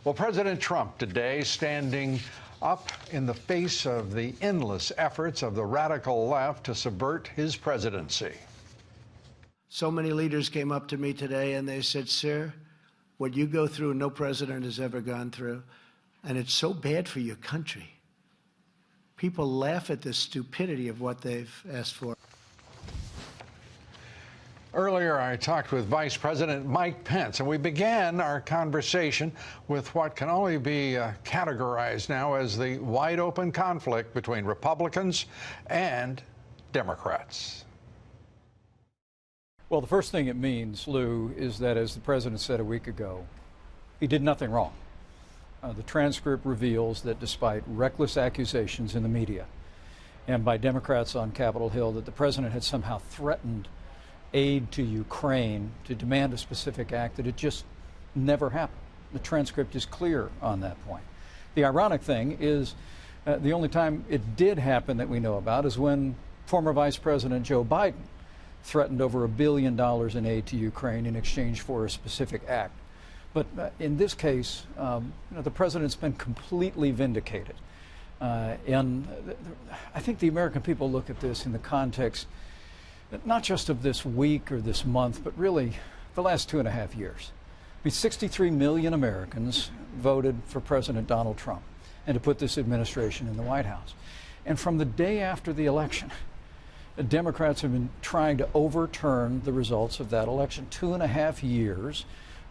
Well, President Trump today standing up in the face of the endless efforts of the radical left to subvert his presidency. So many leaders came up to me today and they said, "Sir, what you go through, no president has ever gone through, and it's so bad for your country." People laugh at the stupidity of what they've asked for. Earlier, I talked with Vice President Mike Pence, and we began our conversation with what can only be categorized now as the wide-open conflict between Republicans and Democrats. Well, the first thing it means, Lou, is that, as the president said a week ago, he did nothing wrong. The transcript reveals that despite reckless accusations in the media and by Democrats on Capitol Hill that the president had somehow threatened aid to Ukraine to demand a specific act, that it just never happened. The transcript is clear on that point. The ironic thing is the only time it did happen that we know about is when former Vice President Joe Biden threatened over $1 billion in aid to Ukraine in exchange for a specific act. But in this case, the president's been completely vindicated. And I think the American people look at this in the context not just of this week or this month, but really the last 2.5 years. I mean, 63 million Americans voted for President Donald Trump and to put this administration in the White House. And from the day after the election, the Democrats have been trying to overturn the results of that election. 2.5 years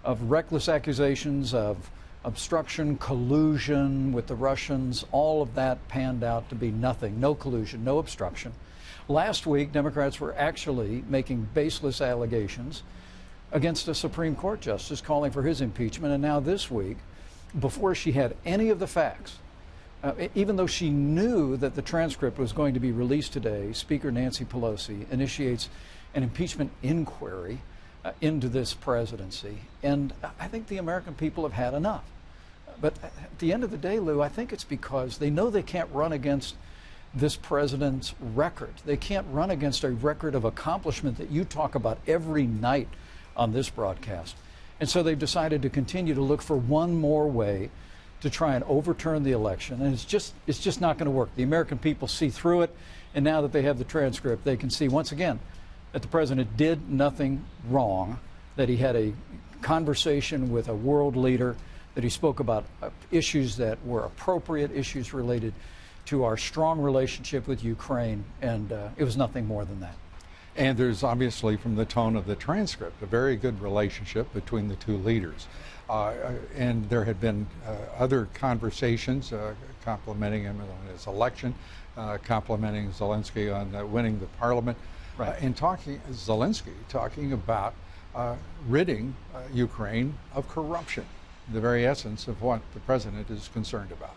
of reckless accusations of obstruction, collusion with the Russians. All of that panned out to be nothing. No collusion, no obstruction. Last week, Democrats were actually making baseless allegations against a Supreme Court justice, calling for his impeachment. And now this week, before she had any of the facts, even though she knew that the transcript was going to be released today, Speaker Nancy Pelosi initiates an impeachment inquiry into this presidency. And I think the American people have had enough. But at the end of the day, Lou, I think it's because they know they can't run against this president's record. They can't run against a record of accomplishment that you talk about every night on this broadcast. And so they've decided to continue to look for one more way to try and overturn the election. And it's just not going to work. The American people see through it. And now that they have the transcript, they can see once again that the president did nothing wrong, that he had a conversation with a world leader, that he spoke about issues that were appropriate, issues related to our strong relationship with Ukraine, and it was nothing more than that. And there's obviously, from the tone of the transcript, a very good relationship between the two leaders. And there had been other conversations complimenting him on his election, complimenting Zelensky on winning the parliament, right. And Zelensky talking about ridding Ukraine of corruption, the very essence of what the president is concerned about.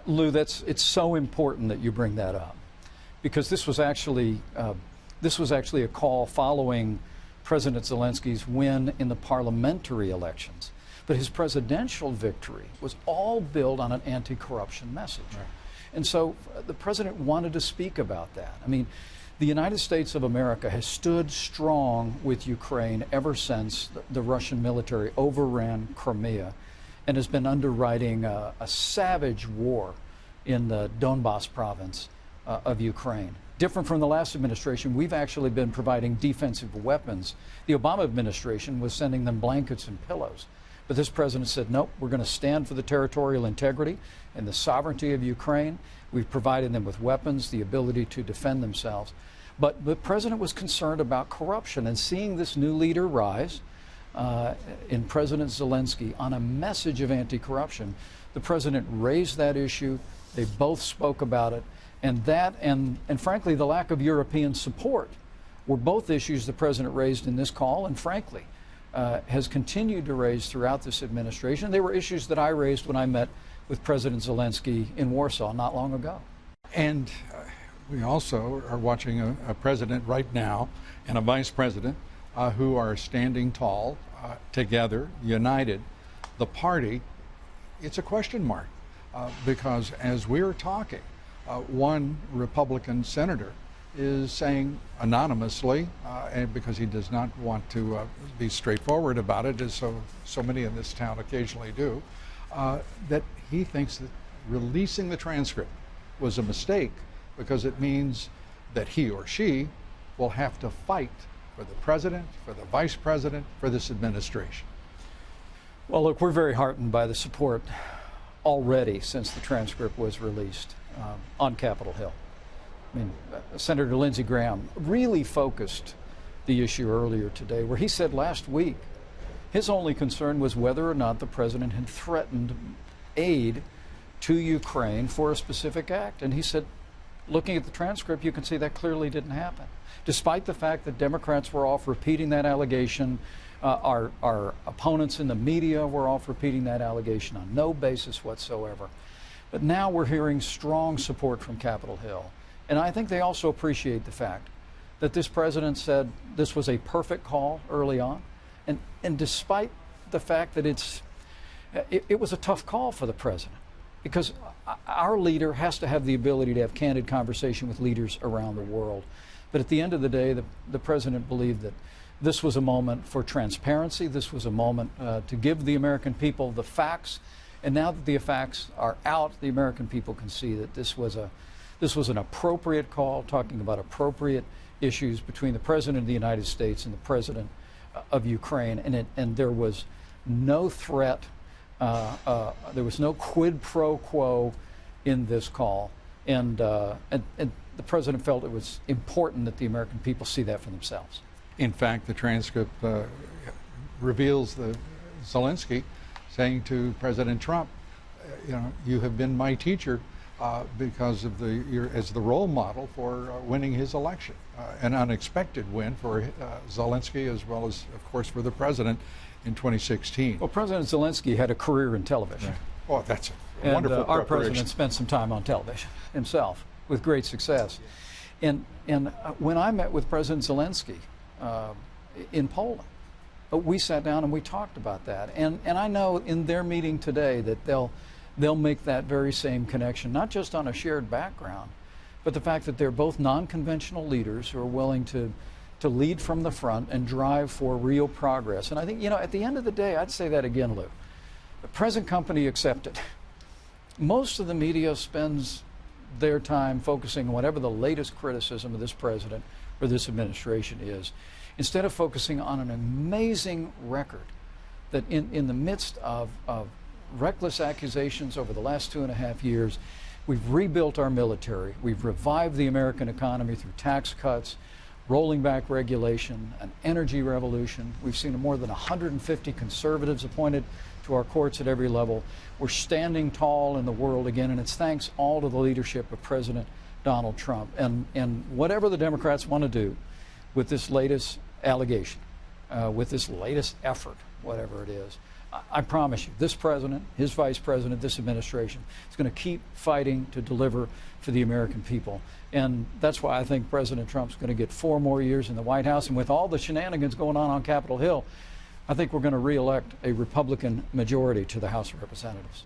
Lou, it's so important that you bring that up, because this was actually a call following President Zelensky's win in the parliamentary elections. But his presidential victory was all built on an anti-corruption message. Right. And so the president wanted to speak about that. I mean, the United States of America has stood strong with Ukraine ever since the Russian military overran Crimea and has been underwriting a savage war in the Donbas province of Ukraine. Different from the last administration, we've actually been providing defensive weapons. The Obama administration was sending them blankets and pillows. But this president said, nope, we're going to stand for the territorial integrity and the sovereignty of Ukraine. We've provided them with weapons, the ability to defend themselves. But the president was concerned about corruption, and seeing this new leader rise in President Zelensky on a message of anti-corruption, the president raised that issue. They both spoke about it. And that, and frankly, the lack of European support were both issues the president raised in this call, and frankly, has continued to raise throughout this administration. They were issues that I raised when I met with President Zelensky in Warsaw not long ago. And we also are watching a president right now and a vice president who are standing tall, together, united. The party, it's a question mark, because as we're talking, one Republican senator is saying anonymously, and because he does not want to be straightforward about it, as so many in this town occasionally do, that he thinks that releasing the transcript was a mistake because it means that he or she will have to fight for the president, for the vice president, for this administration. Well, look, we're very heartened by the support already since the transcript was released on Capitol Hill. I mean, Senator Lindsey Graham really focused the issue earlier today, where he said last week his only concern was whether or not the president had threatened aid to Ukraine for a specific act. And he said, looking at the transcript, you can see that clearly didn't happen. Despite the fact that Democrats were off repeating that allegation, our opponents in the media were off repeating that allegation on no basis whatsoever. But now we're hearing strong support from Capitol Hill. And I think they also appreciate the fact that this president said this was a perfect call early on. And despite the fact that it was a tough call for the president, because our leader has to have the ability to have candid conversation with leaders around the world. But at the end of the day, the president believed that this was a moment for transparency. This was a moment to give the American people the facts. And now that the facts are out, the American people can see that this was an appropriate call, talking about appropriate issues between the president of the United States and the president of Ukraine. And there was no threat. There was no quid pro quo in this call. And the president felt it was important that the American people see that for themselves. In fact, the transcript reveals Zelensky saying to President Trump, you have been my teacher because of as the role model for winning his election. An unexpected win for Zelensky as well as, of course, for the president in 2016. Well, President Zelensky had a career in television. Right. Oh, that's a wonderful and, our preparation. president spent some time on television himself with great success. And when I met with President Zelensky in Poland, we sat down and we talked about that. And I know in their meeting today that they'll make that very same connection, not just on a shared background, but the fact that they're both non-conventional leaders who are willing to lead from the front and drive for real progress. And I think, at the end of the day, I'd say that again, Lou. The present company accepted. Most of the media spends their time focusing on whatever the latest criticism of this president or this administration is, instead of focusing on an amazing record that in the midst of reckless accusations over the last 2.5 years, we've rebuilt our military, we've revived the American economy through tax cuts, rolling back regulation, an energy revolution. We've seen more than 150 conservatives appointed to our courts at every level. We're standing tall in the world again, and it's thanks all to the leadership of President Donald Trump. And whatever the Democrats want to do with this latest allegation, with this latest effort, whatever it is, I promise you, this president, his vice president, this administration is going to keep fighting to deliver for the American people. And that's why I think President Trump's going to get 4 more years in the White House. And with all the shenanigans going on Capitol Hill, I think we're going to re-elect a Republican majority to the House of Representatives.